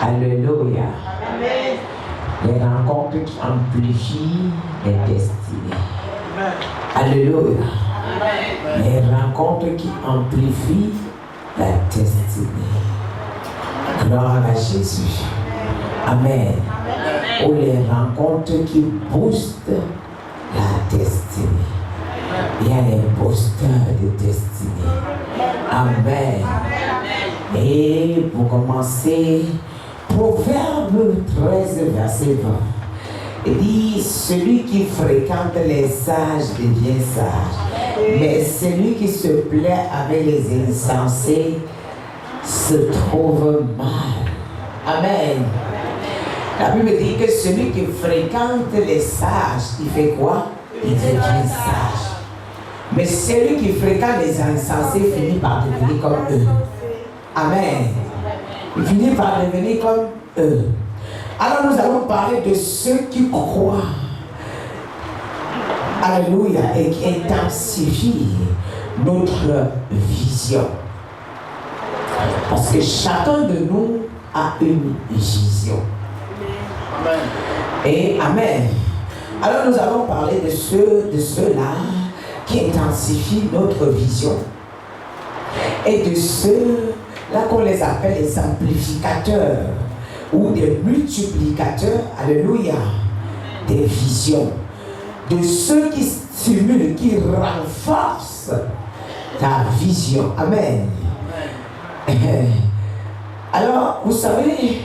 Alléluia. Les rencontres qui amplifient les destinées. Alléluia. Les rencontres qui amplifient la destinée. Gloire à Jésus. Amen. Ou les rencontres qui boostent la destinée. Il y a les boosters de destinée. Amen. Et pour commencer, Proverbe 13, verset 20. Il dit, celui qui fréquente les sages devient sage, mais celui qui se plaît avec les insensés se trouve mal. Amen. La Bible dit que celui qui fréquente les sages, il fait quoi? Il devient sage. Mais celui qui fréquente les insensés finit par devenir comme eux. Amen. Il finit par devenir comme eux. Alors nous allons parler de ceux qui croient. Alléluia. Et qui intensifient notre vision. Parce que chacun de nous a une vision. Amen. Et Amen. Alors nous allons parler de ceux-là qui intensifient notre vision. Et de ceux-là qu'on les appelle les amplificateurs ou des multiplicateurs, alléluia, des visions. De ceux qui stimulent, qui renforcent ta vision. Amen. Alors, vous savez,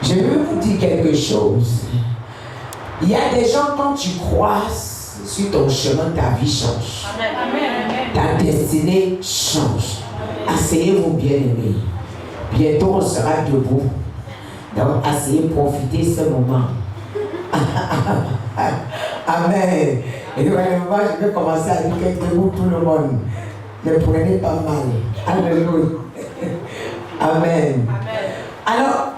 je veux vous dire quelque chose. Il y a des gens, quand tu croises sur ton chemin, ta vie change. Ta destinée change. Asseyez-vous, bien-aimés. Bientôt, on sera debout. Donc, asseyez, profitez ce moment. Amen. Et vraiment, je vais commencer à dire que debout tout le monde. Ne prenez pas mal. Alléluia. Amen. Alors,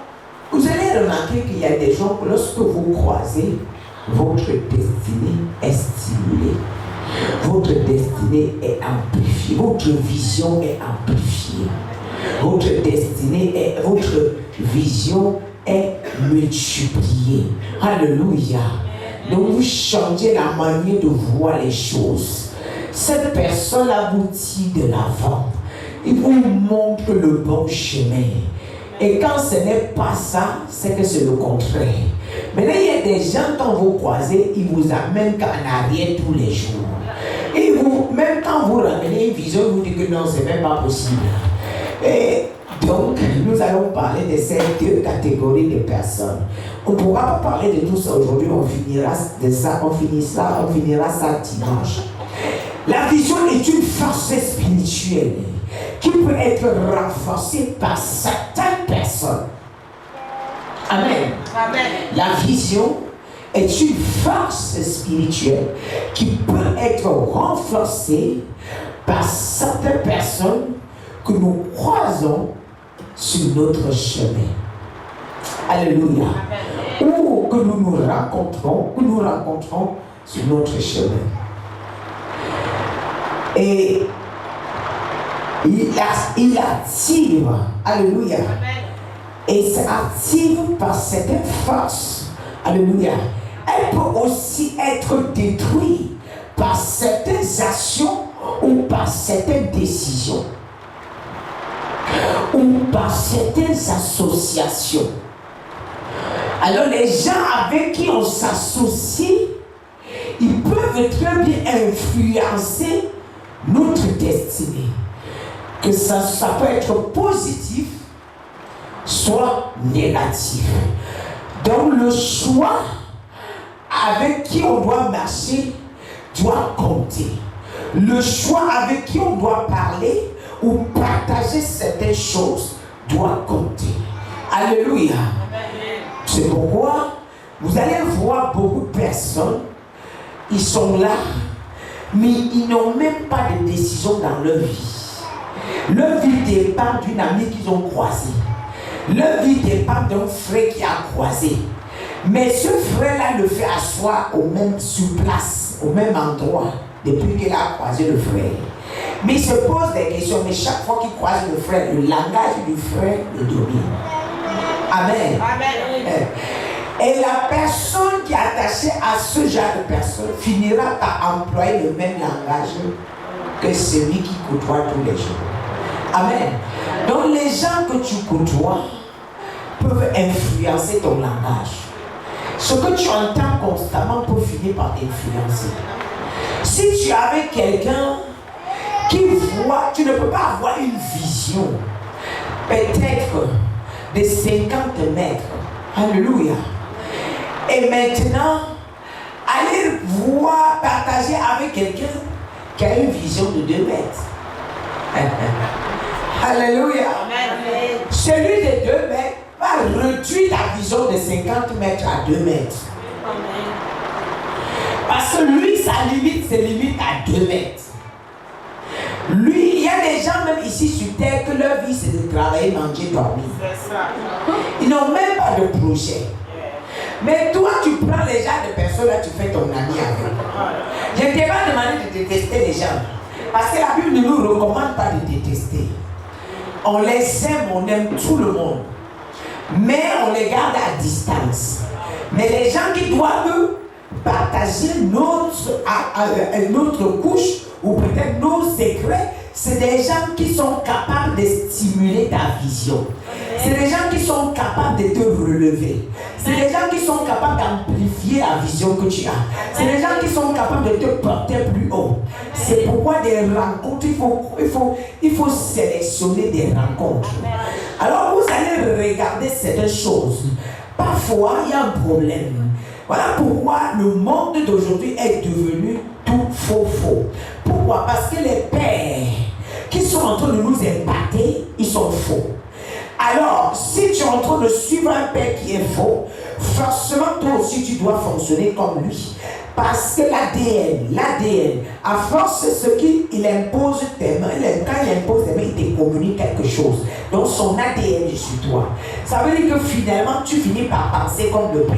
vous allez remarquer qu'il y a des gens que lorsque vous croisez, votre destinée est stimulée. Votre destinée est amplifiée. Votre vision est amplifiée. Votre destinée est, votre vision est multipliée. Alléluia. Donc vous changez la manière de voir les choses. Cette personne-là vous tire de l'avant. Il vous montre le bon chemin. Et quand ce n'est pas ça, c'est que c'est le contraire. Maintenant, il y a des gens, quand vous croisez, ils vous amènent qu'en arrière tous les jours. Et vous, même quand vous ramenez une vision, vous dites que non, c'est même pas possible. Et donc, nous allons parler de ces deux catégories de personnes. On ne pourra pas parler de tout ça aujourd'hui, on finira de ça, on finira ça dimanche. La vision est une force spirituelle qui peut être renforcée par certaines personnes. Amen. Amen. La vision est une force spirituelle qui peut être renforcée par certaines personnes que nous croisons sur notre chemin. Alléluia. Amen. Ou que nous rencontrons sur notre chemin. Et il attire, alléluia. Amen. Et s'active par certaines forces, alléluia. Elle peut aussi être détruite par certaines actions ou par certaines décisions ou par certaines associations. Alors les gens avec qui on s'associe, ils peuvent très bien influencer notre destinée. Que ça peut être positif, soit négatif. Donc le choix avec qui on doit marcher doit compter. Le choix avec qui on doit parler ou partager certaines choses doit compter. Alléluia. C'est pourquoi vous allez voir beaucoup de personnes, ils sont là, mais ils n'ont même pas de décision dans leur vie. Leur vie dépend d'une amie qu'ils ont croisée. Leur vie dépend d'un frère qui a croisé. Mais ce frère-là le fait asseoir sur place, au même endroit, depuis qu'il a croisé le frère. Mais il se pose des questions, mais chaque fois qu'il croise le frère, le langage du frère le domine. Amen. Amen. Et la personne qui est attachée à ce genre de personne finira par employer le même langage que celui qui côtoie tous les jours. Amen. Donc les gens que tu côtoies peuvent influencer ton langage. Ce que tu entends constamment peut finir par t'influencer. Si tu es avec quelqu'un qui voit, tu ne peux pas avoir une vision, peut-être de 50 mètres. Alléluia. Et maintenant, aller voir, partager avec quelqu'un qui a une vision de 2 mètres. Alléluia. Amen. Celui de 2 mètres va réduire la vision de 50 mètres à 2 mètres. Amen. Parce que lui, sa limite se limite à 2 mètres. Lui, il y a des gens même ici sur terre que leur vie c'est de travailler, manger, dormir. Ils n'ont même pas de projet. Mais toi, tu prends les gens de personnes là, tu fais ton ami avec. Je ne t'ai pas demandé de détester les gens. Parce que la Bible ne nous recommande pas de détester. On les aime, on aime tout le monde. Mais on les garde à distance. Mais les gens qui doivent partager notre couche ou peut-être nos secrets, c'est des gens qui sont capables de stimuler ta vision. C'est des gens qui sont capables de te relever. C'est des gens qui sont capables d'amplifier la vision que tu as. C'est des gens qui sont capables de te porter plus haut. C'est pourquoi des rencontres, il faut sélectionner des rencontres. Alors vous allez regarder certaines choses. Parfois, il y a un problème. Voilà pourquoi le monde d'aujourd'hui est devenu tout faux. Pourquoi? Parce que les pères qui sont en train de nous épater, ils sont faux. Alors, si tu es en train de suivre un père qui est faux, forcément toi aussi tu dois fonctionner comme lui. Parce que l'ADN, à force de ce qu'il impose tes mains, quand il impose tes mains, il te communique quelque chose. Donc son ADN est sur toi. Ça veut dire que finalement, tu finis par penser comme le père.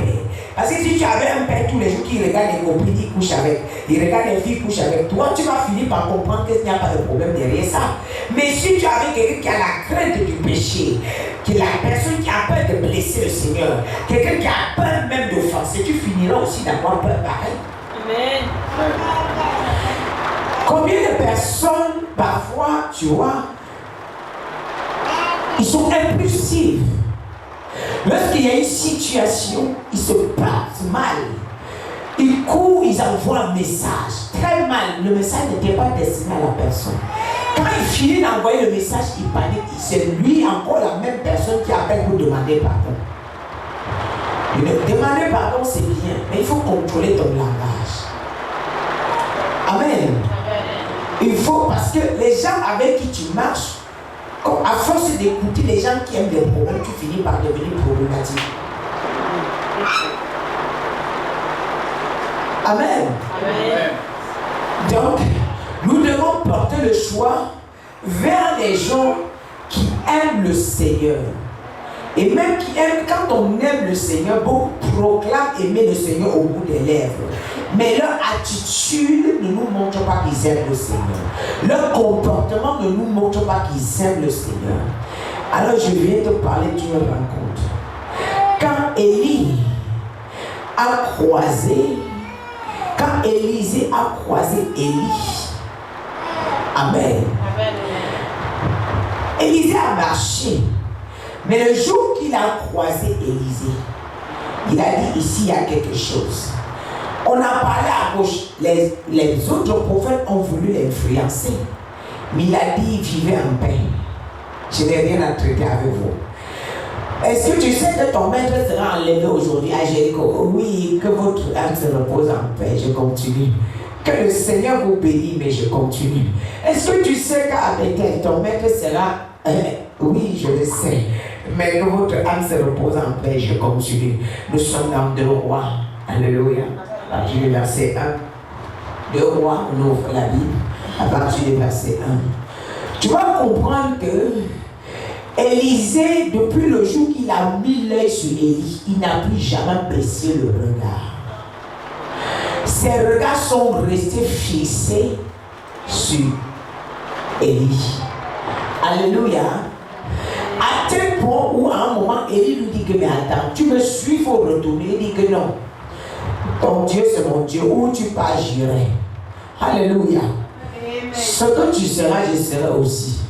Parce que si tu avais un père tous les jours qui regarde les copines, il couche avec, il regarde les filles, couche avec toi, tu vas finir par comprendre qu'il n'y a pas de problème derrière ça. Mais si tu avais quelqu'un qui a la crainte du péché, qui est la personne qui a peur de blesser le Seigneur, quelqu'un qui a peur même d'offenser, tu finiras aussi d'avoir peur pareil. Amen. Combien de personnes, parfois, tu vois, ils sont impulsifs. Lorsqu'il y a une situation, ils se battent mal. Ils courent, ils envoient un message. Très mal. Le message n'était pas destiné à la personne. Quand il finit d'envoyer le message, il panique. C'est lui encore la même personne qui appelle pour demander pardon. Demander pardon, c'est bien, mais il faut contrôler ton langage. Amen. Il faut, parce que les gens avec qui tu marches, à force d'écouter les gens qui aiment des problèmes, tu finis par devenir problématique. Amen. Amen. Donc, nous devons porter le choix vers les gens qui aiment le Seigneur. Et même qui aiment, quand on aime le Seigneur, beaucoup proclament aimer le Seigneur au bout des lèvres. Mais leur attitude ne nous montre pas qu'ils aiment le Seigneur. Leur comportement ne nous montre pas qu'ils aiment le Seigneur. Alors je viens te parler d'une rencontre. Quand Élisée a croisé Élie. Amen. Élisée a marché. Mais le jour qu'il a croisé Élisée, il a dit ici il y a quelque chose. On a parlé à gauche. Les autres prophètes ont voulu l'influencer. Mais il a dit vivez en paix. Je n'ai rien à traiter avec vous. Est-ce que tu sais que ton maître sera enlevé aujourd'hui à Jéricho? Oui, que votre âme se repose en paix. Je continue. Que le Seigneur vous bénisse, mais je continue. Est-ce que tu sais qu'à Bethel, ton maître sera... oui, je le sais. Mais que votre âme se repose en paix, je continue. Nous sommes dans 2 Rois. Alléluia. À partir du verset 1. 2 Rois, on ouvre la Bible. À partir du verset 1. Tu vas comprendre que Élisée, depuis le jour qu'il a mis l'œil sur Élie, il n'a plus jamais baissé le regard. Ses regards sont restés fixés sur Élie. Alléluia. À tel point où à un moment, Élie lui dit que mais attends, tu me suis, il faut retourner. Il dit que non. Ton Dieu, c'est mon Dieu. Où tu pars, j'irai. Alléluia. Ce que tu seras, je serai aussi.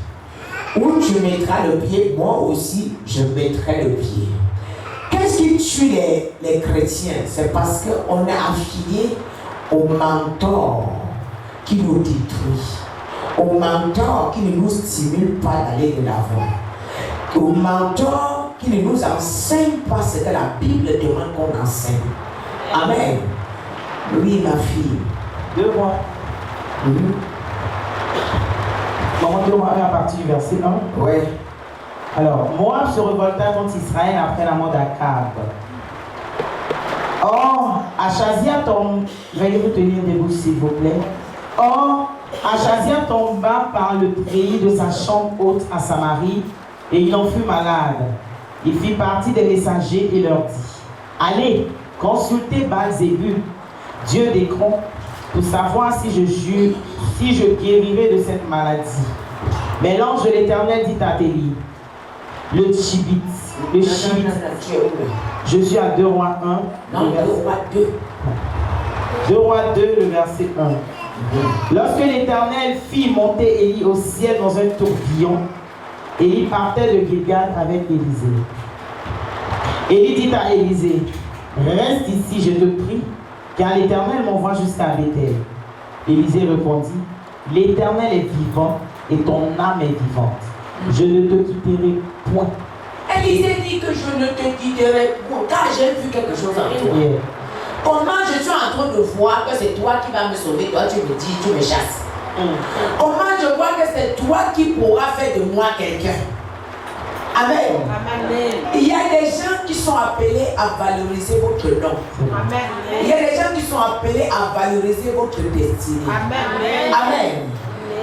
Où tu mettras le pied, moi aussi, je mettrai le pied. Qu'est-ce qui tue les chrétiens? C'est parce qu'on est affilié au mentor qui nous détruit, au mentor qui ne nous stimule pas d'aller de l'avant, au mentor qui ne nous enseigne pas ce que la Bible demande qu'on enseigne. Amen. Oui, ma fille. 2 Rois. Maman 2 Rois 1 à partir du verset 1. Oui. Alors, Moab se révolta contre Israël après la mort d'Akab. Or, Achazia tombe, veuillez vous tenir debout s'il vous plaît. Or, Achazia tomba par le treillis de sa chambre haute à Samarie, et il en fut malade. Il fit partie des messagers et leur dit: allez, consultez Baal-Zébul, Dieu d'Écron, pour savoir si je guérirai de cette maladie. Mais l'ange de l'Éternel dit à Élie, le Chibite. Je suis à 2 Rois 1. Non, 2 Rois 2. 2 Rois 2, le verset 1. Lorsque l'Éternel fit monter Élie au ciel dans un tourbillon, Élie partait de Gilgal avec Élisée. Élie dit à Élisée: reste ici, je te prie, car l'Éternel m'envoie jusqu'à Bethel. Élisée répondit: l'Éternel est vivant et ton âme est vivante. Je ne te quitterai point. Élisée dit que je ne te quitterai point, car j'ai vu quelque chose en toi. Yeah. Comment je suis en train de voir que c'est toi qui vas me sauver, toi tu me dis, tu me chasses. Comment je vois que c'est toi qui pourras faire de moi quelqu'un. Amen. Amen. Il y a des gens qui sont appelés à valoriser votre nom. Amen. Il y a des gens qui sont appelés à valoriser votre destinée. Amen. Amen.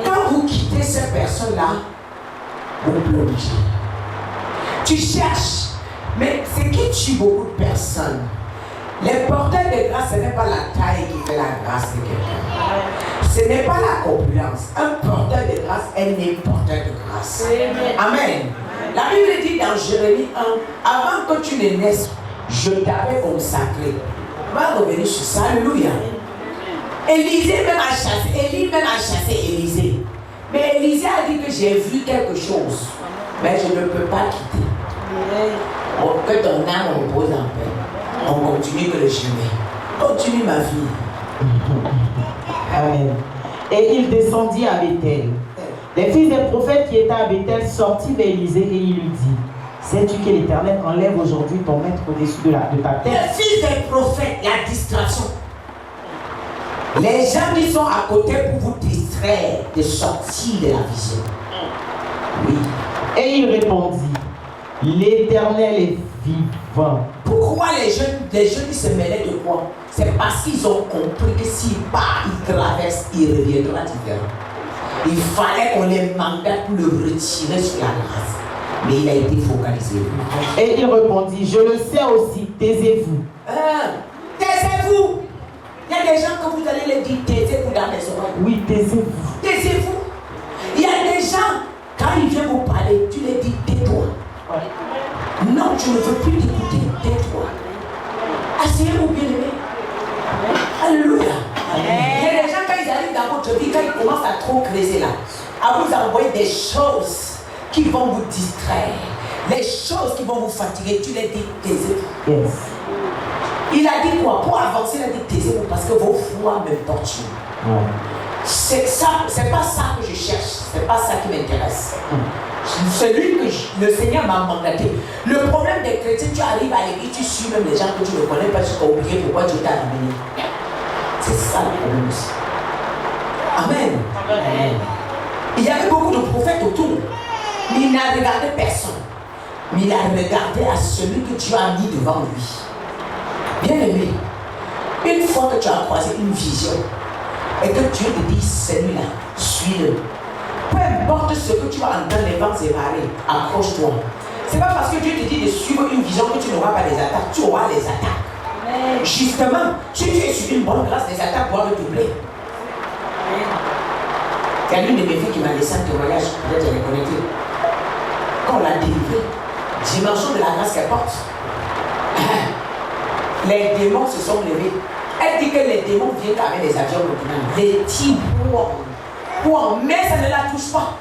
Quand vous quittez ces personnes-là, vous plongez. Tu cherches, mais ce qui tue beaucoup de personnes, les porteurs de grâce, ce n'est pas la taille qui fait la grâce de quelqu'un. Ce n'est pas la corpulence. Un porteur de grâce est né porteur de grâce. Amen. La Bible dit dans Jérémie 1, avant que tu ne naisses, je t'avais consacré. On va revenir sur ça. Alléluia. Élisée même a chassé. Élie même a chassé Élisée. Mais Élisée a dit que j'ai vu quelque chose. Mais je ne peux pas quitter. Que ton âme repose en paix. On continue que le chemin. Continue ma fille. Amen. Et il descendit à Bethel. Les fils des prophètes qui étaient à Bethel sortirent vers Élisée et il lui dit: sais-tu que l'Éternel enlève aujourd'hui ton maître au-dessus de ta tête? Les fils des prophètes, la distraction. Les gens qui sont à côté pour vous distraire de sortir de la vision. Oui. Et il répondit: l'Éternel est vivant. Pourquoi les jeunes qui se mêlaient de quoi? C'est parce qu'ils ont compris que s'ils partent, ils traversent, il reviendra différent. Il fallait qu'on les mandate pour le retirer sur la grâce. Mais il a été focalisé. Et il répondit: je le sais aussi, taisez-vous. Taisez-vous. Il y a des gens que vous allez les dire taisez-vous dans les oreilles. Oui, taisez-vous. Taisez-vous. Il y a des gens, quand ils viennent vous parler, tu les dis tais-toi. Ouais. Non, tu ne veux plus t'écouter, tais-toi. Asseyez-vous bien aimé. Alléluia. Il y a des gens, quand ils arrivent dans votre vie, quand ils commencent à trop creuser là, à vous envoyer des choses qui vont vous distraire, les choses qui vont vous fatiguer, tu les dis taisez-vous. Yes. Il a dit quoi? Pour avancer, il a dit taisez-vous parce que vos foi me torturent. C'est pas ça que je cherche, c'est pas ça qui m'intéresse. Celui que le Seigneur m'a mandaté. Le problème des chrétiens, tu arrives à l'église, tu suis même les gens que tu ne connais pas, tu as oublié pourquoi tu t'es amené. C'est ça le problème aussi. Amen. Amen. Il y avait beaucoup de prophètes autour, mais il n'a regardé personne. Mais il a regardé à celui que tu as mis devant lui. Bien aimé, une fois que tu as croisé une vision et que Dieu te dit celui-là, suis-le. Peu importe ce que tu vas entendre, les vents séparés, accroche-toi. C'est pas parce que Dieu te dit de suivre une vision que tu n'auras pas les attaques, tu auras les attaques. Amen. Justement, si tu es sur une bonne grâce, les attaques vont redoubler. Il y a l'une de mes filles qui m'a laissé un témoignage, peut-être elle est connectée. Quand on l'a délivré, dimension de la grâce qu'elle porte, les démons se sont levés. Elle dit que les démons viennent avec les avions maintenant. Les types, mais ça ne la touche pas.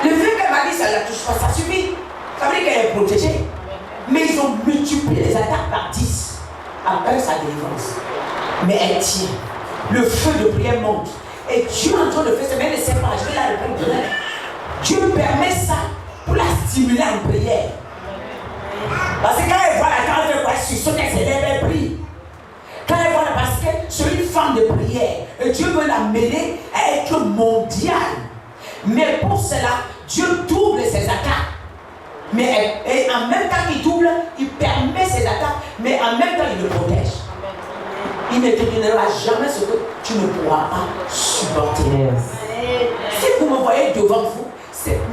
Le fait qu'elle m'a dit ça ne la touche pas, ça suffit. Ça veut dire qu'elle est protégée. Mais ils ont multiplié les attaques par 10 après sa délivrance. Mais elle tient. Le feu de prière monte. Et Dieu est en train de faire ça, mais elle ne sait pas. Je vais la répondre demain. Dieu permet ça pour la stimuler en prière. Parce que quand elle voit la grande voix sur son elle s'élève, elle prie. Quand elle voit, parce que c'est une femme de prière, et Dieu veut la mener à être mondiale. Mais pour cela, Dieu double ses attaques. Mais et en même temps qu'il double, il permet ses attaques, mais en même temps il le protège. Il ne te donnera jamais ce que tu ne pourras pas supporter. Si vous me voyez devant vous,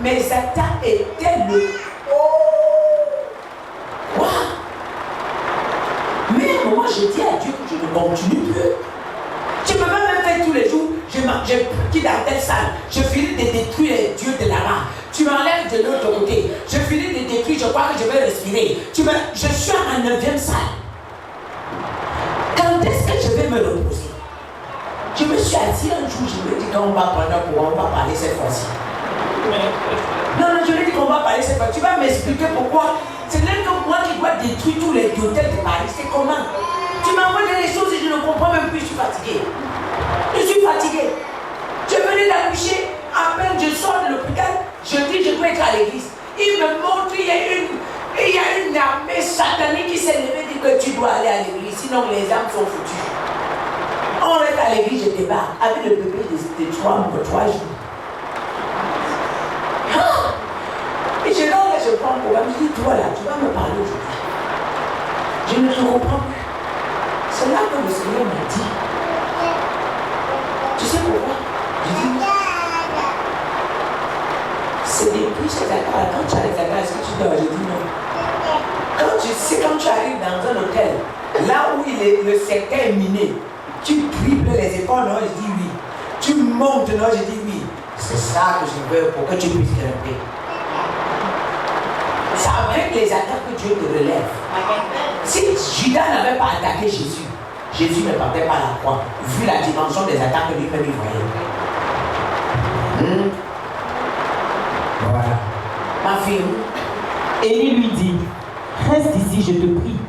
mes attaques étaient le... Wow. Mais à un moment, je dis à Dieu que je ne continue plus. Tu peux pas même faire tous les jours. Je quitte dans telle salle. Je finis de détruire les dieux de là-bas. Tu m'enlèves de l'autre côté. Je finis de détruire. Je crois que je vais respirer. Je suis en 9e salle. Quand est-ce que je vais me reposer? Je me suis assis un jour. Je me dis qu'on va prendre un courant. On va parler cette fois-ci. Non, je lui ai dit qu'on va parler cette fois-ci. Tu vas m'expliquer pourquoi. C'est même que moi qui dois détruire tous les hôtels de Paris. C'est comment? Tu m'envoies des choses et je ne comprends même plus. Je suis fatigué. Je suis fatigué. Je venais d'accoucher. À peine je sors de l'hôpital, je dis je peux être à l'église. Il me montre qu'il y a une armée satanique qui s'est levée et dit que tu dois aller à l'église. Sinon les âmes sont foutues. On reste à l'église, je débarque avec le bébé de 3 jours. Et je là, je prends le programme, je dis, toi là, tu vas me parler aujourd'hui. Je ne te comprends plus. C'est là que le Seigneur m'a dit. Tu sais pourquoi? Je dis, c'est depuis ces attaques. Quand tu as les attaques, est-ce que tu dors? Je dis non. Quand tu arrives dans un hôtel, là où le secteur est miné, tu triples les épaules, non? Je dis oui. Tu montes, non? Je dis oui. C'est ça que je veux pour que tu puisses grimper. C'est avec les attaques que Dieu te relève. Si Judas n'avait pas attaqué Jésus, Jésus ne partait pas à la croix, vu la dimension des attaques que lui-même il voyait. Voilà. Ma fille. Élie lui dit, reste ici, je te prie,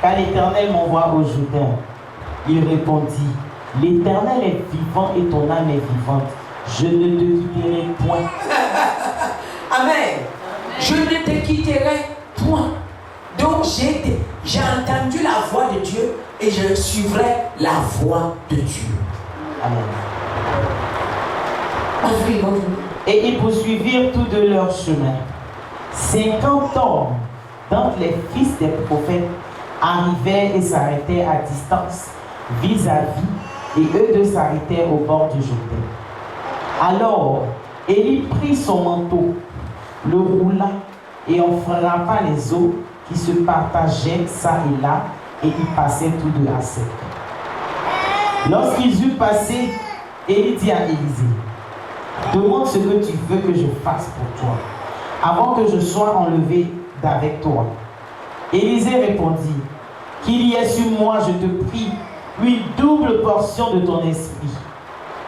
car l'Éternel m'envoie au Jourdain. Il répondit, l'Éternel est vivant et ton âme est vivante. Je ne te quitterai point. Amen. Je ne te quitterai point. Donc j'ai entendu la voix de Dieu et je suivrai la voix de Dieu. Amen. Amen. Et ils poursuivirent tous de leur chemin. 50 hommes, dont les fils des prophètes, arrivaient et s'arrêtaient à distance, vis-à-vis, et eux deux s'arrêtèrent au bord du Jourdain. Alors, Élie prit son manteau, le roula et en frappa les eaux qui se partageaient ça et là, et ils passaient tous deux à sec. Lorsqu'ils eurent passé, Élie dit à Élisée, demande ce que tu veux que je fasse pour toi, avant que je sois enlevé d'avec toi. Élisée répondit, qu'il y ait sur moi, je te prie, une double portion de ton esprit.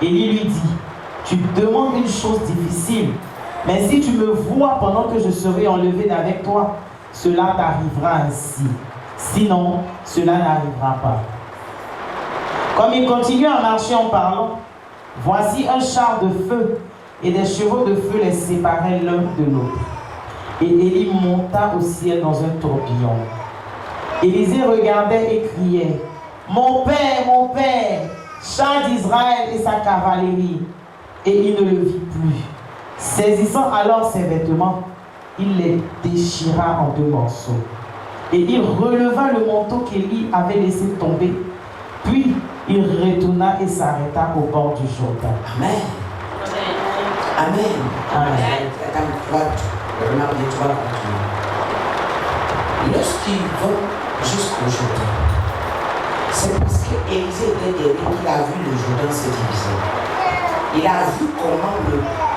Élie lui dit, tu demandes une chose difficile, mais si tu me vois pendant que je serai enlevé d'avec toi, cela t'arrivera ainsi. Sinon, cela n'arrivera pas. Comme il continue à marcher en parlant, voici un char de feu et des chevaux de feu les séparaient l'un de l'autre. Et Élie monta au ciel dans un tourbillon. Élisée regardait et criait, mon père, char d'Israël et sa cavalerie. Et il ne le vit plus. Saisissant alors ses vêtements, il les déchira en 2 morceaux. Et il releva le manteau qu'Élie avait laissé tomber. Puis il retourna et s'arrêta au bord du Jourdain. Amen. Amen. Amen. Lorsqu'ils vont jusqu'au Jourdain, c'est parce qu'Élisée était derrière qu'il a vu le Jourdain se diviser. Il a vu comment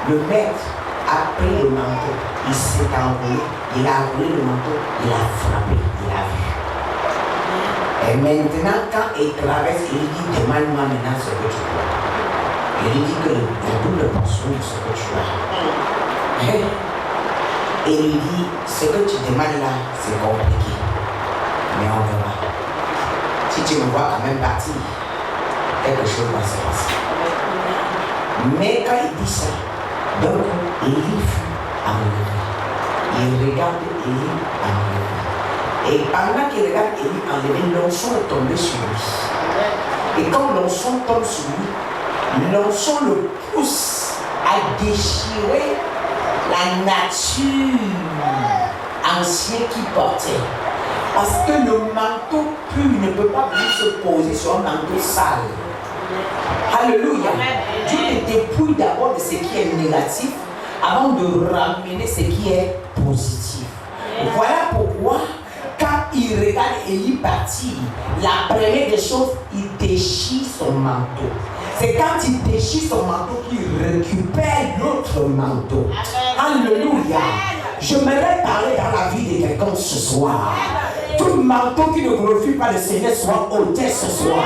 le maître a pris le manteau, il s'est enroulé, il a roulé le manteau, il a frappé, il a vu. Et maintenant, quand il traverse, il dit demande-moi maintenant ce que tu vois. Il lui dit que la double portion de ce que tu as. Et il lui dit ce que tu demandes là, c'est compliqué. Mais on verra. Si tu me vois quand même partir, quelque chose va se passer. Mais quand il dit ça, donc Élie fut enlevé. Il regarde Élie enlevé. Et pendant qu'il regarde Élie enlevé, l'onction est tombé sur lui. Et quand l'onction tombe sur lui, l'onction le pousse à déchirer la nature ancienne qu'il portait. Parce que le manteau pur ne peut pas venir se poser sur un manteau sale. Alléluia. Dieu te dépouille d'abord de ce qui est négatif avant de ramener ce qui est positif. Voilà pourquoi quand il regarde Élie partir, la première des choses, il déchire son manteau. C'est quand il déchire son manteau qu'il récupère l'autre manteau. Alléluia. J'aimerais parler dans la vie de quelqu'un ce soir. Tout manteau qui ne glorifie pas le Seigneur soit ôté ce soir.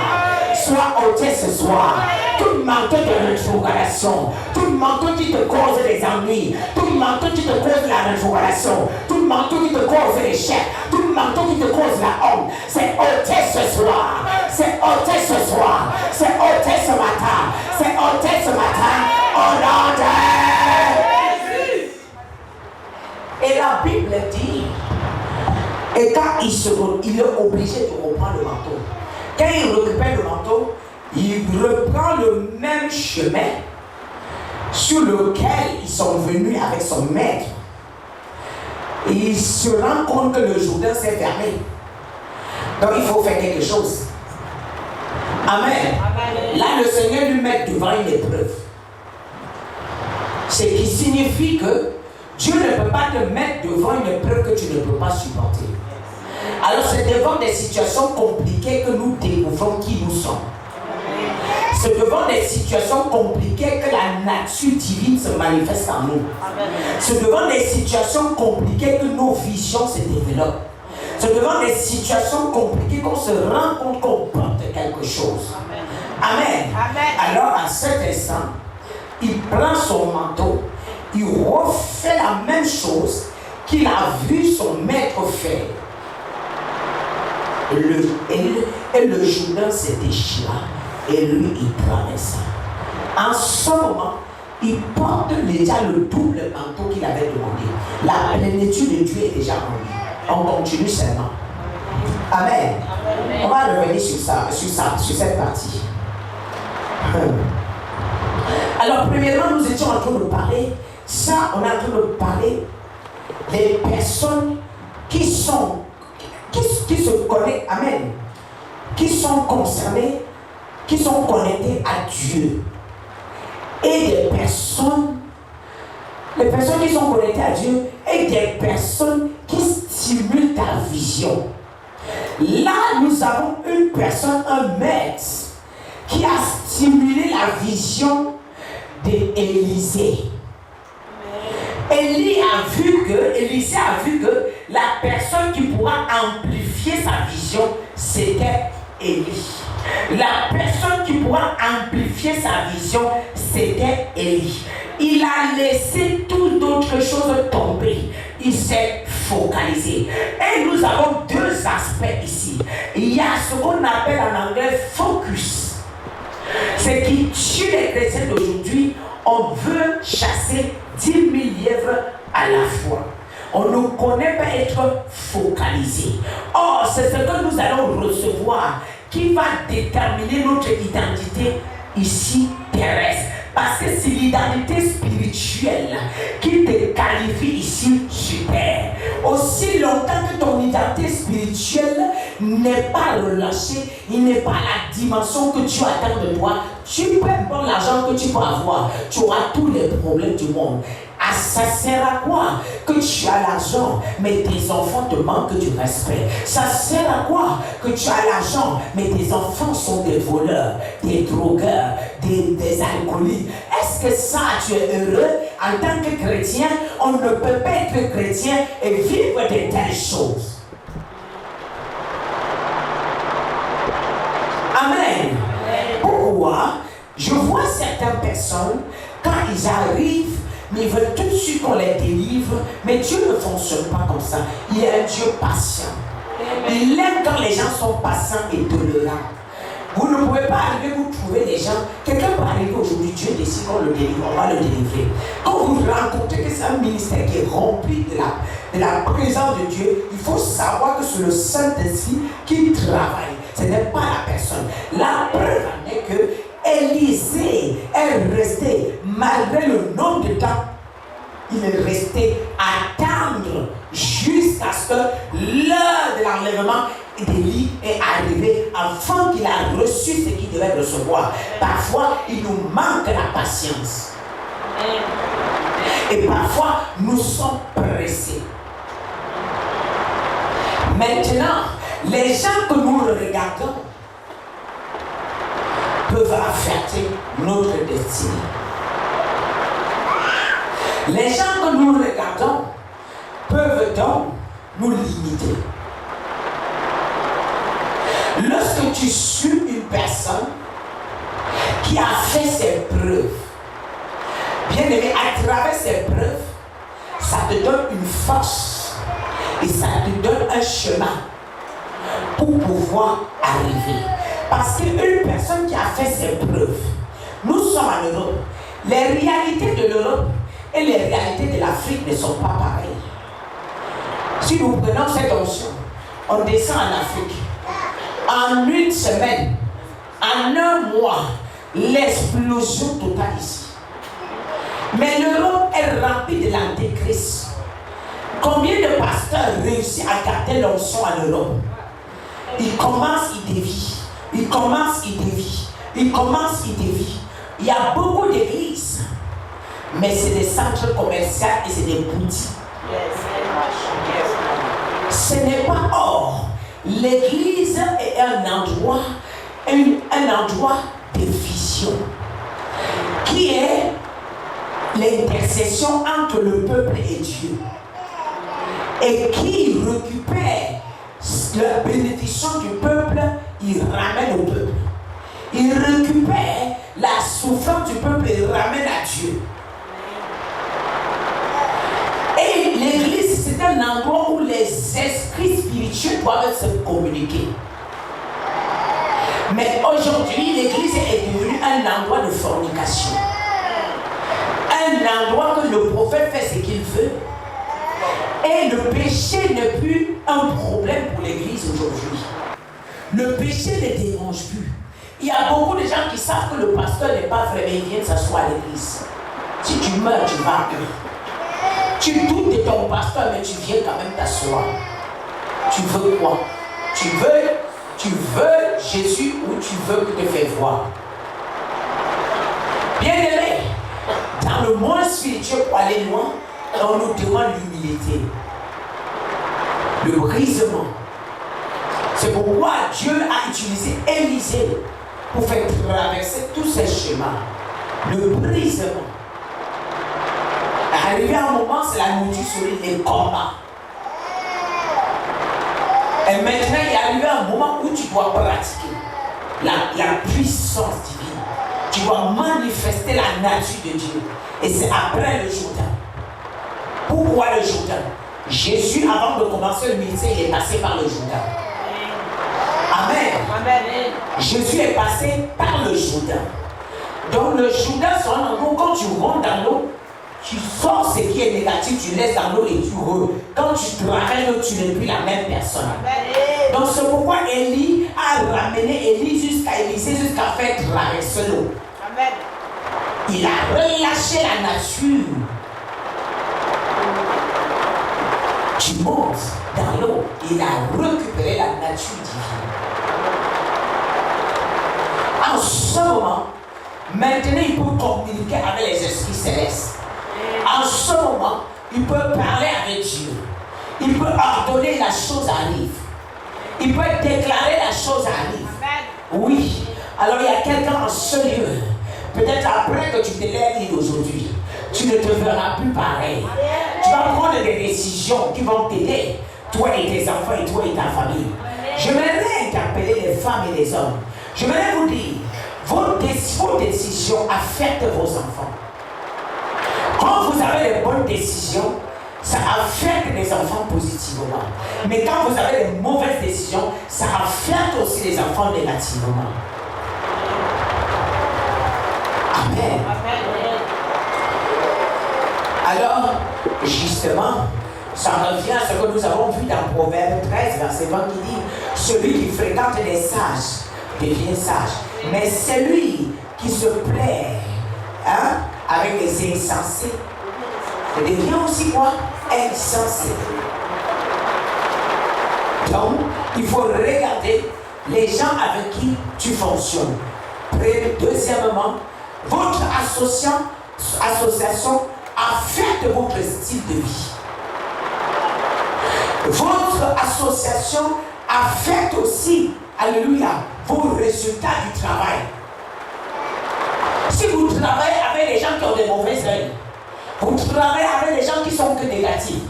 Soit ôté ce soir. Tout manteau de rétrogradation, tout manteau qui te cause des ennuis, tout manteau qui te cause la rétrogradation, tout manteau qui te cause l'échec, tout manteau qui te cause la honte, c'est ôté ce soir. C'est ôté ce soir. C'est ôté ce matin. C'est ôté ce matin. Au nom de Jésus. Et la Bible dit, et quand il est obligé de reprendre le manteau. Quand il récupère le manteau, il reprend le même chemin sur lequel ils sont venus avec son maître. Et il se rend compte que le Jourdain s'est fermé. Donc il faut faire quelque chose. Amen. Là, le Seigneur lui met devant une épreuve. Ce qui signifie que Dieu ne peut pas te mettre devant une épreuve que tu ne peux pas supporter. Alors c'est devant des situations compliquées que nous découvrons qui nous sommes. C'est devant des situations compliquées que la nature divine se manifeste en nous. C'est devant des situations compliquées que nos visions se développent. C'est devant des situations compliquées qu'on se rend compte qu'on porte quelque chose. Amen. Alors à cet instant, il prend son manteau, il refait la même chose qu'il a vu son maître faire. Et le Jourdain se déchira et lui il traversa. En ce moment, il porte déjà le double manteau qu'il avait demandé. La plénitude de Dieu est déjà en lui. On continue seulement. Amen. On va revenir sur cette partie. Alors, premièrement, nous étions en train de parler. Ça, on est en train de parler des personnes qui se connectent, amen, qui sont concernées, qui sont connectées à Dieu. Et des personnes, les personnes qui sont connectées à Dieu, et des personnes qui stimulent ta vision. Là, nous avons une personne, un maître, qui a stimulé la vision d'Élisée. Élisée a vu que la personne qui pourra amplifier sa vision, c'était Élie. La personne qui pourra amplifier sa vision, c'était Élie. Il a laissé toutes d'autres choses tomber. Il s'est focalisé. Et nous avons deux aspects ici. Il y a ce qu'on appelle en anglais focus. Ce qui tue les chrétiens d'aujourd'hui. On veut chasser 10 000 lièvres à la fois. On ne connaît pas être focalisé. Or, c'est ce que nous allons recevoir qui va déterminer notre identité ici terrestre. Parce que c'est l'identité spirituelle qui te qualifie ici sur terre. Aussi longtemps que ton identité spirituelle n'est pas relâchée, il n'est pas la dimension que tu attends de toi, tu peux prendre l'argent que tu peux avoir, tu auras tous les problèmes du monde. Ah, ça sert à quoi que tu as l'argent, mais tes enfants te manquent du respect? Ça sert à quoi que tu as l'argent, mais tes enfants sont des voleurs, des drogueurs, des alcooliques? Est-ce est-ce que ça, tu es heureux en tant que chrétien? On ne peut pas être chrétien et vivre de telles choses. Amen. Pourquoi? Je vois certaines personnes, quand ils arrivent, mais ils veulent tout de suite qu'on les délivre, mais Dieu ne fonctionne pas comme ça. Il est un Dieu patient. Il aime quand les gens sont patients et tolérants. Vous ne pouvez pas arriver, vous trouver des gens. Quelqu'un peut arriver aujourd'hui, Dieu décide qu'on le délivre, on va le délivrer. Quand vous rencontrez que c'est un ministère qui est rempli de la présence de Dieu, il faut savoir que c'est le Saint-Esprit qui travaille. Ce n'est pas la personne. La preuve en est que Élisée est resté, malgré le nombre de temps, il est resté à attendre jusqu'à ce que l'heure de l'enlèvement d'Élie est arrivée afin qu'il a reçu ce qu'il devait recevoir. Parfois, il nous manque la patience. Et parfois, nous sommes pressés. Maintenant, les gens que nous regardons peuvent affecter notre destinée. Les gens que nous regardons peuvent donc nous limiter. Lorsque tu suis une personne qui a fait ses preuves, bien aimé, à travers ses preuves, ça te donne une force et ça te donne un chemin pour pouvoir arriver. Parce qu'une personne qui a fait ses preuves, nous sommes en Europe, les réalités de l'Europe et les réalités de l'Afrique ne sont pas pareilles. Si nous prenons cette option, on descend en Afrique. En une semaine, en un mois, l'explosion totale ici. Mais l'Europe est remplie de l'antéchrist. Combien de pasteurs réussissent à garder l'onction en Europe? Ils commencent, ils dévient. Ils commencent, ils dévient. Ils commencent, ils dévient. Il y a beaucoup d'églises, mais c'est des centres commerciaux et c'est des boutiques. Ce n'est pas or. L'église est un endroit de vision qui est l'intercession entre le peuple et Dieu et qui récupère la bénédiction du peuple, il ramène au peuple. Il récupère la souffrance du peuple et il ramène à Dieu. Et l'église, c'est un endroit où les esprits spirituels doivent se communiquer. Mais aujourd'hui, l'église est devenue un endroit de fornication. Un endroit que le prophète fait ce qu'il veut. Et le péché n'est plus un problème pour l'église aujourd'hui. Le péché ne dérange plus. Il y a beaucoup de gens qui savent que le pasteur n'est pas vrai, mais il vient s'asseoir à l'église. Si tu meurs, tu vas. Tu doutes de ton pasteur, mais tu viens quand même t'asseoir. Tu veux quoi? Tu veux Jésus ou tu veux que te faire voir? Bien aimé, dans le monde spirituel, pour aller loin, on nous demande l'humilité, le brisement. C'est pourquoi Dieu a utilisé Élisée pour faire traverser tous ces chemins. Le brisement. Arrivé à un moment, c'est la nourriture solide, les combats. Et maintenant, il est arrivé un moment où tu dois pratiquer la puissance divine. Tu dois manifester la nature de Dieu. Et c'est après le Jourdain. Pourquoi le Jourdain? Jésus, avant de commencer le ministère, il est passé par le Jourdain. Amen. Amen. Jésus est passé par le Jourdain. Donc le Jourdain, c'est un endroit où quand tu rentres dans l'eau, tu sors ce qui est négatif, tu laisses dans l'eau et tu quand tu traverses l'eau, tu n'es plus la même personne. Amen. Donc c'est pourquoi Élie a ramené jusqu'à Élisée, jusqu'à faire traverser l'eau. Amen. Il a relâché la nature. Tu montes dans l'eau, il a récupéré la nature divine. En ce moment, maintenant il peut communiquer avec les esprits célestes. En ce moment, il peut parler avec Dieu. Il peut ordonner la chose arrive. Il peut déclarer la chose arrive. Oui. Alors il y a quelqu'un en ce lieu. peut-être après que tu te lèves aujourd'hui, tu ne te verras plus pareil. Tu vas prendre des décisions qui vont t'aider, toi et tes enfants et toi et ta famille. J'aimerais interpeller les femmes et les hommes. J'aimerais vous dire, vos décisions affectent vos enfants. Quand vous avez les bonnes décisions, ça affecte les enfants positivement. Mais quand vous avez les mauvaises décisions, ça affecte aussi les enfants négativement. Amen. Alors, justement, ça revient à ce que nous avons vu dans Proverbe 13, verset 20 qui dit « Celui qui fréquente les sages devient sage, mais celui qui se plaît avec les insensés devient aussi quoi? Insensé. » Donc, il faut regarder les gens avec qui tu fonctionnes. Deuxièmement, votre association affecte votre style de vie. Votre association affecte aussi, alléluia, vos résultats du travail. Si vous travaillez avec des gens qui ont des mauvaises œils, vous travaillez avec des gens qui sont que négatifs,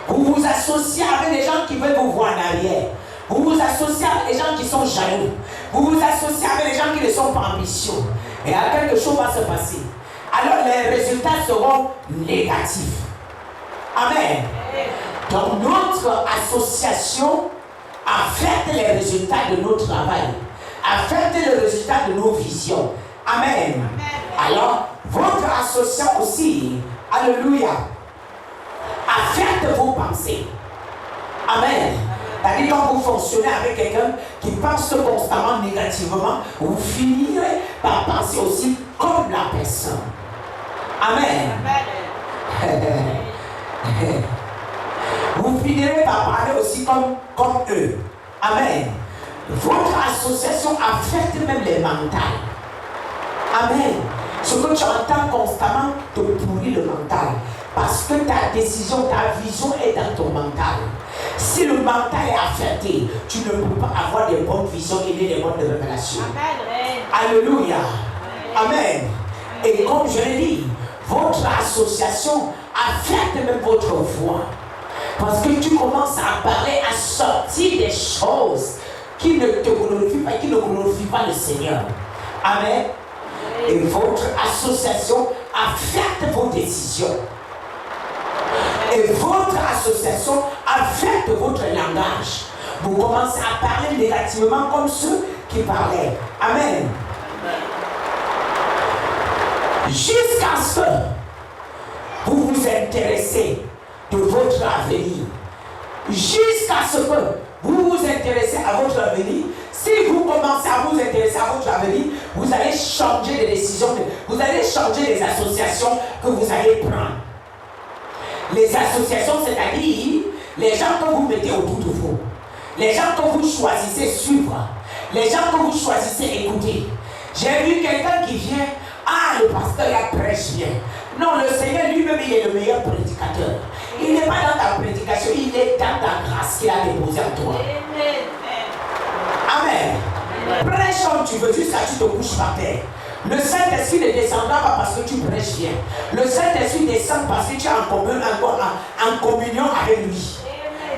vous vous associez avec des gens qui veulent vous voir en arrière, vous vous associez avec des gens qui sont jaloux, vous vous associez avec des gens qui ne sont pas ambitieux, et quelque chose va se passer. Alors les résultats seront négatifs. Amen. Donc notre association affecte les résultats de nos travail, affecte les résultats de nos visions. Amen. Alors votre association aussi, alléluia, affecte vos pensées. Amen. C'est-à-dire quand vous fonctionnez avec quelqu'un qui pense constamment négativement, vous finirez par penser aussi comme la personne. Amen. Vous finirez par parler aussi comme eux. Amen. Votre association affecte même les mentales. Amen. Ce que tu entends constamment te pourrit le mental. Parce que ta décision, ta vision est dans ton mental. Si le mental est affecté, tu ne peux pas avoir des bonnes visions et des bonnes révélations. Amen. Alléluia. Amen. Et comme je l'ai dit, votre association affecte même votre voix. Parce que tu commences à parler, à sortir des choses qui ne te glorifient pas, qui ne glorifient pas le Seigneur. Amen. Et votre association affecte vos décisions. Et votre association affecte votre langage. Vous commencez à parler négativement comme ceux qui parlaient. Amen. Jusqu'à ce que vous vous intéressez de votre avenir. Jusqu'à ce que vous vous intéressez à votre avenir. Si vous commencez à vous intéresser à votre avenir, vous allez changer de décision, vous allez changer les associations que vous allez prendre. Les associations, c'est-à-dire les gens que vous mettez autour de vous, les gens que vous choisissez suivre, les gens que vous choisissez écouter. J'ai vu quelqu'un qui vient, le pasteur il prêche bien. Non, le Seigneur lui-même, il est le meilleur prédicateur. Il n'est pas dans ta prédication, il est dans ta grâce qu'il a déposée en toi. Amen. Prêche comme tu veux jusqu'à ce que tu te couches par terre. Le Saint-Esprit ne descendra pas parce que tu prêches bien. Le Saint-Esprit descend parce que tu es en communion avec lui.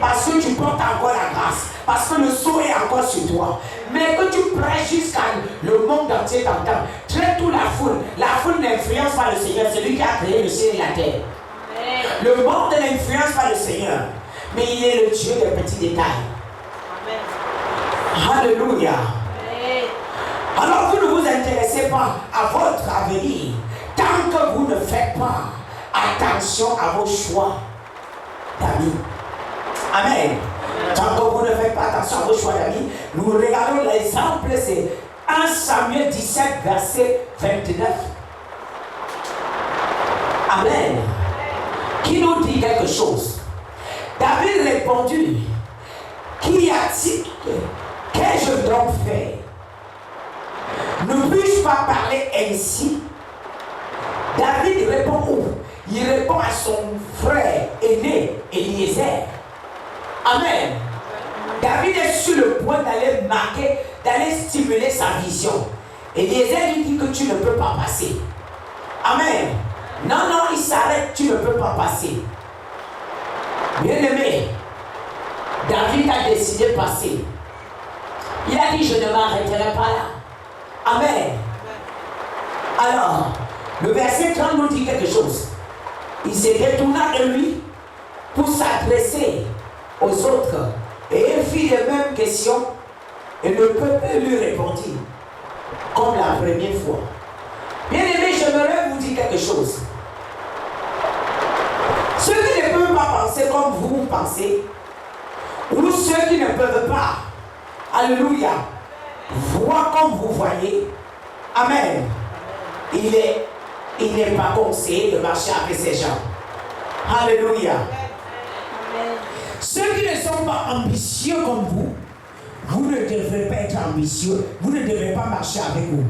Parce que tu portes encore la grâce. Parce que le sceau est encore sur toi. Mais que tu prêches jusqu'à le monde entier t'entend. Traite toute la foule. La foule n'influence pas le Seigneur. C'est lui qui a créé le ciel et la terre. Le monde n'influence pas le Seigneur. Mais il est le Dieu des petits détails. Amen. Alléluia. Alors vous ne vous intéressez pas à votre avenir tant que vous ne faites pas attention à vos choix d'amis. Amen. Tant que vous ne faites pas attention à vos choix d'amis, nous regardons l'exemple, c'est 1 Samuel 17, verset 29. Amen. Qui nous dit quelque chose. David répondit, qui a-t-il, qu'ai-je donc fait? Ne puis-je pas parler ainsi? David répond où? Il répond à son frère aîné, Eliezer. Amen. David est sur le point d'aller marquer, d'aller stimuler sa vision. Eliezer lui dit que tu ne peux pas passer. Amen. Non, non, il s'arrête, tu ne peux pas passer. Bien-aimé, David a décidé de passer. Il a dit, je ne m'arrêterai pas là. Amen. Alors, le verset 30 nous dit quelque chose. Il se détourna de lui pour s'adresser aux autres. Et il fit les mêmes questions. Et le peuple lui répondit, comme la première fois. Bien-aimé, j'aimerais vous dire quelque chose. Ceux qui ne peuvent pas penser comme vous pensez, ou ceux qui ne peuvent pas, alléluia, voir comme vous voyez, amen, il n'est pas conseillé de marcher avec ces gens. Alléluia. Ceux qui ne sont pas ambitieux comme vous, vous ne devrez pas être ambitieux, vous ne devrez pas marcher avec vous.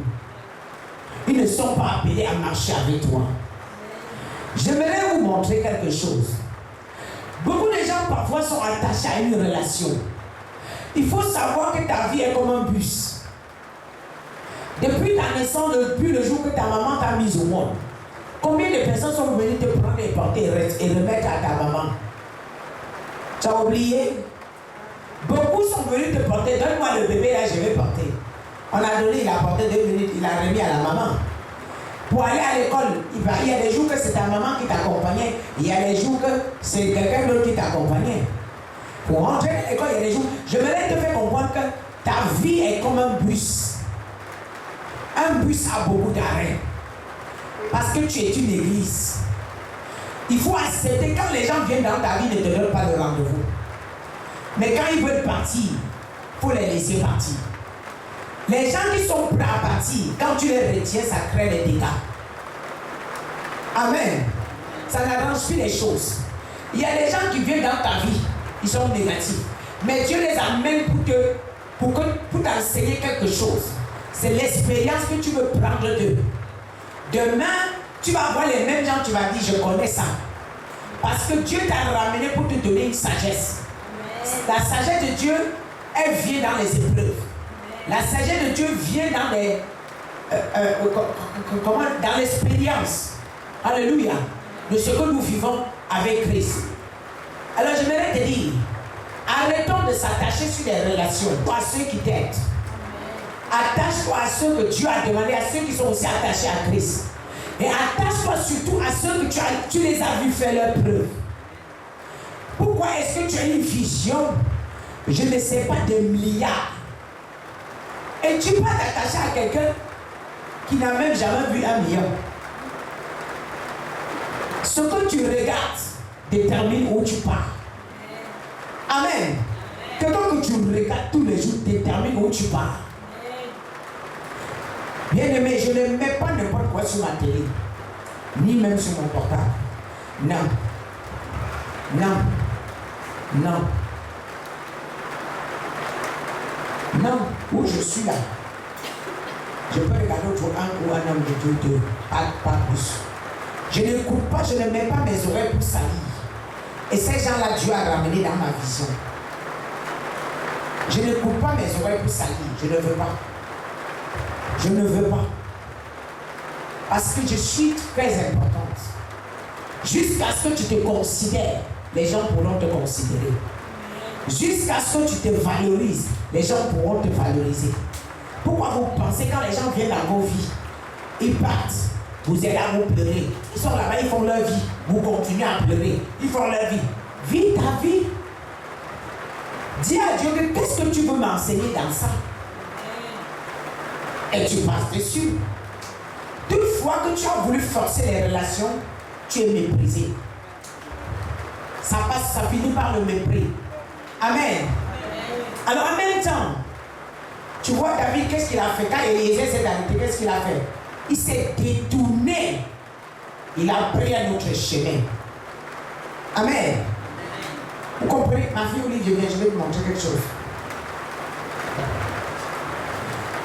Ils ne sont pas appelés à marcher avec toi. J'aimerais vous montrer quelque chose. Beaucoup de gens parfois sont attachés à une relation. Il faut savoir que ta vie est comme un bus. Depuis ta naissance, depuis le jour que ta maman t'a mise au monde, combien de personnes sont venues te prendre et porter et remettre à ta maman? Tu as oublié? Beaucoup sont venus te porter. Donne-moi le bébé là, je vais porter. On a donné, il a porté 2 minutes, il a remis à la maman. Pour aller à l'école, il y a des jours que c'est ta maman qui t'accompagnait, il y a des jours que c'est quelqu'un d'autre qui t'accompagnait. Pour rentrer à l'école, il y a des jours. Je voudrais te faire comprendre que ta vie est comme un bus. Un bus a beaucoup d'arrêts. Parce que tu es une église. Il faut accepter quand les gens viennent dans ta vie, ne te donnent pas le rendez-vous. Mais quand ils veulent partir, il faut les laisser partir. Les gens qui sont prêts à partir, quand tu les retiens, ça crée des dégâts. Amen. Ça n'arrange plus les choses. Il y a des gens qui viennent dans ta vie, ils sont négatifs. Mais Dieu les amène pour t'enseigner quelque chose. C'est l'expérience que tu veux prendre d'eux. Demain, tu vas voir les mêmes gens, tu vas dire, je connais ça. Parce que Dieu t'a ramené pour te donner une sagesse. La sagesse de Dieu, elle vient dans les épreuves. La sagesse de Dieu vient dans l'expérience. Alléluia. De ce que nous vivons avec Christ. Alors j'aimerais te dire, arrêtons de s'attacher sur les relations, pas à ceux qui t'aident. Attache-toi à ceux que Dieu a demandé, à ceux qui sont aussi attachés à Christ. Et attache-toi surtout à ceux que tu les as vus faire leur preuve. Pourquoi est-ce que tu as une vision, je ne sais pas, de milliards? Et tu peux t'attacher à quelqu'un qui n'a même jamais vu 1 million. Ce que tu regardes détermine où tu pars. Amen. Quelqu'un que tu regardes tous les jours détermine où tu pars. Bien-aimé, je ne mets pas n'importe quoi sur ma télé, ni même sur mon portable. Non. Non. Non. Non, où je suis là. Je peux regarder autre un ou un homme de Dieu, pas plus. Je n'écoute pas, je ne mets pas mes oreilles pour salir. Et ces gens-là, Dieu a ramené dans ma vision. Je n'écoute pas mes oreilles pour salir, je ne veux pas. Je ne veux pas. Parce que je suis très importante. Jusqu'à ce que tu te considères, les gens pourront te considérer. Jusqu'à ce que tu te valorises, les gens pourront te valoriser. Pourquoi vous pensez quand les gens viennent dans vos vies, ils partent, vous êtes là, vous pleurez. Ils sont là-bas, ils font leur vie. Vous continuez à pleurer. Ils font leur vie. Vis ta vie. Dis à Dieu que qu'est-ce que tu veux m'enseigner dans ça? Et tu passes dessus. Toute fois que tu as voulu forcer les relations, tu es méprisé. Ça finit par le mépris. Amen. Alors en même temps, tu vois David, qu'est-ce qu'il a fait? Quand Eliezer s'est arrêté, qu'est-ce qu'il a fait? Il s'est détourné. Il a pris un autre chemin. Amen. Vous comprenez? Ma fille Olivier, je vais te montrer quelque chose.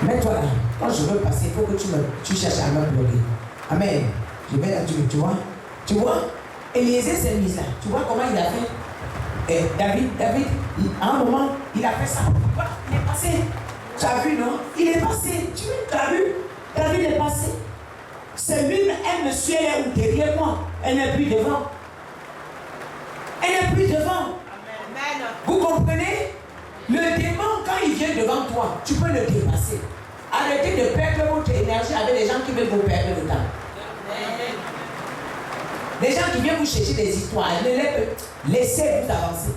Mets-toi là. Quand je veux passer, il faut que tu cherches à me bloquer. Amen. Je vais là, tu vois? Tu vois? Eliezer s'est mis là. Tu vois comment il a fait? Et David, à un moment, il a fait ça. Il est passé. Tu as vu, non? Il est passé. Tu as vu? Ta vie est passée. C'est lui, elle me suit, elle est où derrière moi. Elle n'est plus devant. Elle n'est plus devant. Amen. Vous comprenez? Le démon, quand il vient devant toi, tu peux le dépasser. Arrêtez de perdre votre énergie avec les gens qui veulent vous perdre le temps. Amen. Les gens qui viennent vous chercher des histoires, laissez-vous avancer.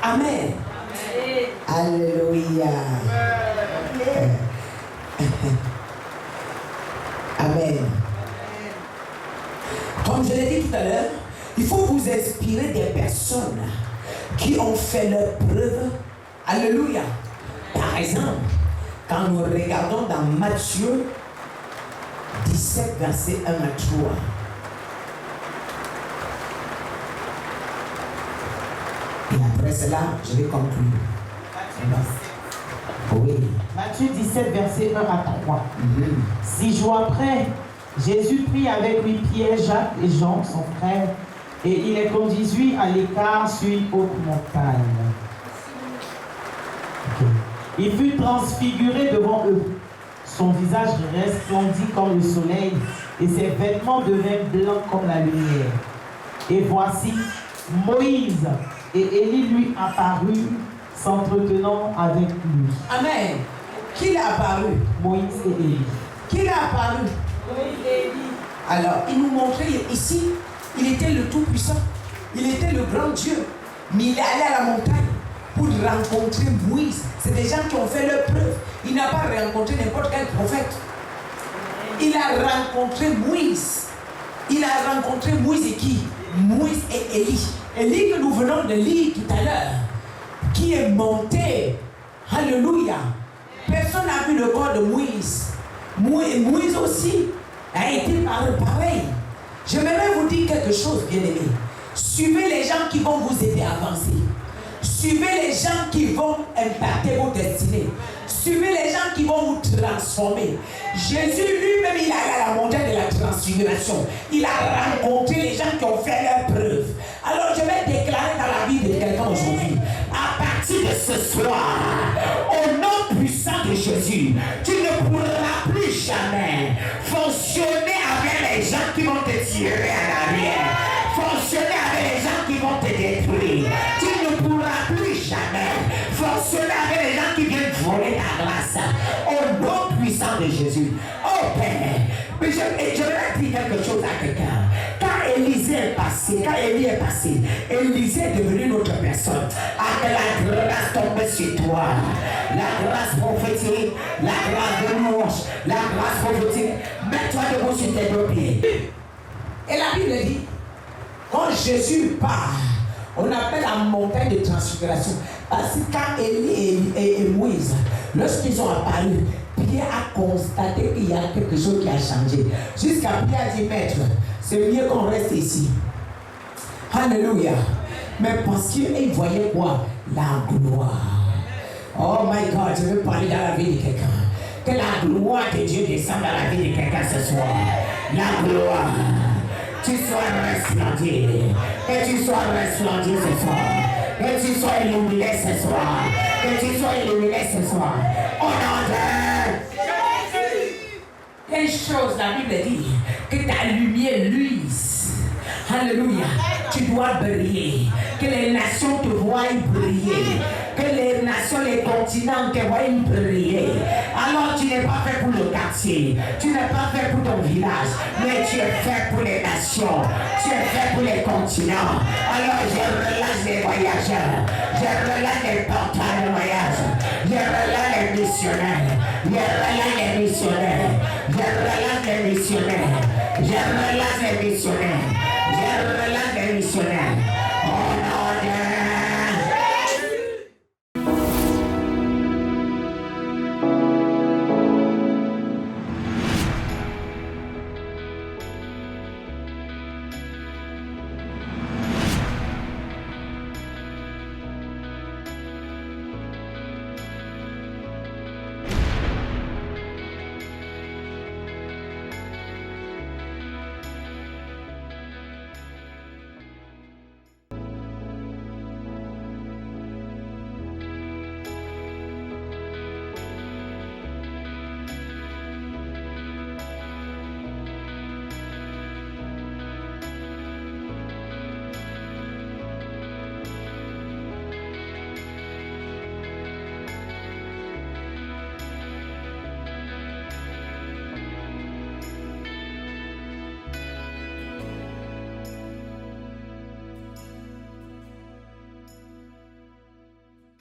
Amen. Alléluia. Amen. Comme je l'ai dit tout à l'heure, il faut vous inspirer des personnes qui ont fait leur preuve. Alléluia. Par exemple, quand nous regardons dans Matthieu 17, verset 1 à 3. Et après cela, je vais conclure. Oui. Matthieu 17, verset 1 à 3. 6 jours après, Jésus prit avec lui Pierre, Jacques et Jean, son frère, et il les conduisit à l'écart sur une haute montagne. Il fut transfiguré devant eux. Son visage resplendit comme le soleil, et ses vêtements devinrent blancs comme la lumière. Et voici, Moïse et Élie lui apparurent, s'entretenant avec lui. Amen. Qui l'a apparu? Moïse et Élie. Qui l'a apparu? Moïse et Élie. Alors, il nous montrait ici, il était le Tout-Puissant. Il était le grand Dieu. Mais il est allé à la montagne pour rencontrer Moïse. C'est des gens qui ont fait leur preuve. Il n'a pas rencontré n'importe quel prophète. Il a rencontré Moïse. Il a rencontré Moïse et qui? Moïse et Élie. Élie que nous venons de lire tout à l'heure, qui est monté. Alléluia. Personne n'a vu le corps de Moïse. Moïse aussi a été pareil. J'aimerais vous dire quelque chose, bien-aimés. Suivez les gens qui vont vous aider à avancer. Suivez les gens qui vont impacter vos destinées. Suivez les gens qui vont vous transformer. Jésus lui-même, il est allé à la montagne de la transfiguration. Il a rencontré les gens qui ont fait leur preuve. Alors je vais déclarer dans la vie de quelqu'un aujourd'hui, à partir de ce soir, au nom puissant de Jésus, tu ne pourras plus jamais fonctionner avec les gens qui vont te tirer en arrière. Fonctionner avec les gens qui vont te détruire. Tu ne pourras plus jamais fonctionner avec les gens qui viennent voler ta grâce. Au nom puissant de Jésus. Oh Père, mais je vais dire quelque chose à quelqu'un. Quand Élisée est passé, quand Élie est passé, Élisée est devenu notre personne. Avec la grâce tombée sur toi. La grâce prophétique, la grâce de louange, la grâce prophétique. Mets-toi debout sur tes deux pieds. Et la Bible dit, quand Jésus part, on appelle la montagne de transfiguration. Parce que quand Élie et Moïse, lorsqu'ils ont apparu, Pierre a constaté qu'il y a quelque chose qui a changé. Jusqu'à Pierre dit, maître, c'est mieux qu'on reste ici. Alléluia. Mais parce qu'il voyait quoi? La gloire. Oh my God, je veux parler dans la vie de quelqu'un. Que la gloire de Dieu descende dans la vie de quelqu'un ce soir. La gloire. Tu sois resplendir, que tu sois resplendir ce soir, que tu sois illuminé ce soir, que tu sois illuminé ce soir. Au nom de Jésus. Il y a une chose, la Bible dit, que ta lumière luise. Alléluia. Tu dois briller. Que les nations te voient briller. Que les nations, les continents te voient briller. Alors tu n'es pas fait pour le quartier. Tu n'es pas fait pour ton village. Mais tu es fait pour les nations. Tu es fait pour les continents. Alors je relâche les voyageurs. Je relâche les porteurs de voyage. Je relâche les missionnaires. Je relâche les missionnaires. Je relâche les missionnaires. Je relâche les missionnaires. Je relâche les missionnaires.